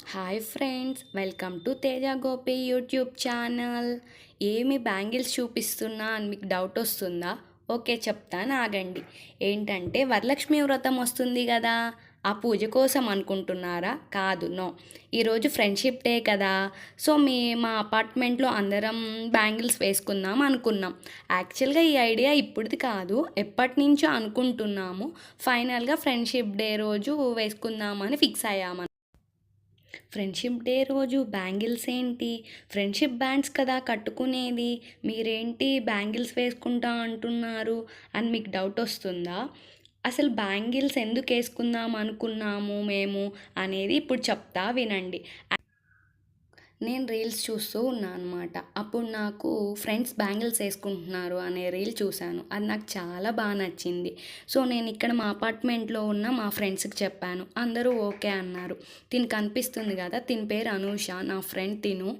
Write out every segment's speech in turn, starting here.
Hi friends, welcome to Teja Gopi YouTube channel. ఏమి bangles చూపిస్తున్నా అని మీకు డౌట్ వస్తుందా? ఓకే, చెప్తాను ఆగండి. ఏంటంటే వరలక్ష్మి వ్రతం వస్తుంది కదా, ఆ పూజ కోసం అనుకుంటున్నారా? కాదు, నో. ఈరోజు ఫ్రెండ్షిప్ డే కదా, సో మా అపార్ట్మెంట్లో అందరం బ్యాంగిల్స్ వేసుకుందాం అనుకున్నాం. యాక్చువల్గా ఈ ఐడియా ఇప్పుడుది కాదు, ఎప్పటి నుంచో అనుకుంటున్నాము. ఫైనల్గా ఫ్రెండ్షిప్ డే రోజు వేసుకుందామని ఫిక్స్ అయ్యాము. ఫ్రెండ్షిప్ డే రోజు బ్యాంగిల్స్ ఏంటి? ఫ్రెండ్షిప్ బ్యాండ్స్ కదా కట్టుకునేది. మీరేంటి బ్యాంగిల్స్ వేసుకుంటా అంటున్నారు అని మీకు డౌట్ వస్తుందా? అసలు బ్యాంగిల్స్ ఎందుకు వేసుకుందాం అనుకున్నాము మేము అనేది ఇప్పుడు చెప్తా వినండి. నేను రీల్స్ చూస్తూ ఉన్నాను అనమాట. అప్పుడు నాకు ఫ్రెండ్స్ బ్యాంగిల్స్ వేసుకుంటున్నారు అనే రీల్ చూశాను. అది నాకు చాలా బాగా నచ్చింది. సో నేను ఇక్కడ మా అపార్ట్మెంట్లో ఉన్న మా ఫ్రెండ్స్కి చెప్పాను. అందరూ ఓకే అన్నారు. తిను కనిపిస్తుంది కదా, తిని పేరు అనూష, నా ఫ్రెండ్ తిను.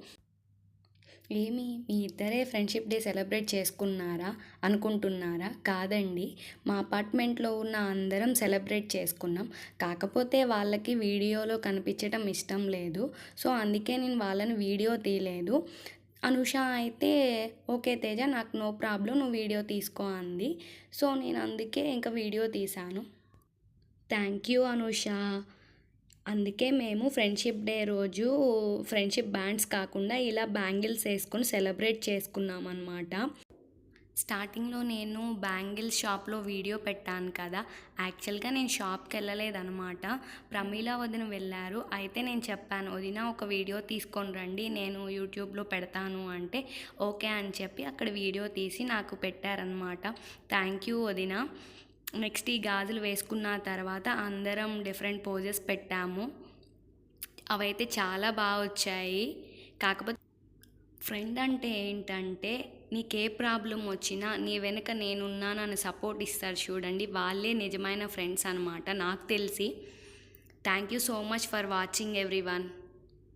ఏమి మీ ఇద్దరే ఫ్రెండ్షిప్ డే సెలబ్రేట్ చేసుకున్నారా అనుకుంటున్నారా? కాదండి, మా అపార్ట్మెంట్లో ఉన్న అందరం సెలబ్రేట్ చేసుకున్నాం. కాకపోతే వాళ్ళకి వీడియోలో కనిపించడం ఇష్టం లేదు. సో అందుకే నేను వాళ్ళని వీడియో తీయలేదు. అనుష అయితే ఓకే తేజ, నాకు నో ప్రాబ్లం, నువ్వు వీడియో తీసుకో అంది. సో నేను అందుకే ఇంకా వీడియో తీశాను. Thank you Anusha. అందుకే మేము ఫ్రెండ్షిప్ డే రోజు ఫ్రెండ్షిప్ బ్యాండ్స్ కాకుండా ఇలా బ్యాంగిల్స్ వేసుకొని సెలబ్రేట్ చేసుకున్నాం అనమాట. స్టార్టింగ్లో నేను బ్యాంగిల్ షాప్లో వీడియో పెట్టాను కదా, యాక్చువల్గా నేను షాప్కి వెళ్ళలేదనమాట. ప్రమీల వదిన వెళ్ళారు. అయితే నేను చెప్పాను, వదిన ఒక వీడియో తీసుకొని రండి, నేను యూట్యూబ్లో పెడతాను అంటే ఓకే అని చెప్పి అక్కడ వీడియో తీసి నాకు పెట్టారనమాట. థ్యాంక్ యూ వదిన. నెక్స్ట్ ఈ గాజులు వేసుకున్న తర్వాత అందరం డిఫరెంట్ పోజెస్ పెట్టాము. అవైతే చాలా బాగా వచ్చాయి. కాకపోతే ఫ్రెండ్ అంటే ఏంటంటే నీకే ప్రాబ్లం వచ్చినా నీ వెనుక నేనున్నానని సపోర్ట్ ఇస్తారు చూడండి, వాళ్ళే నిజమైన ఫ్రెండ్స్ అనమాట నాకు తెలిసి. Thank you so much for watching everyone.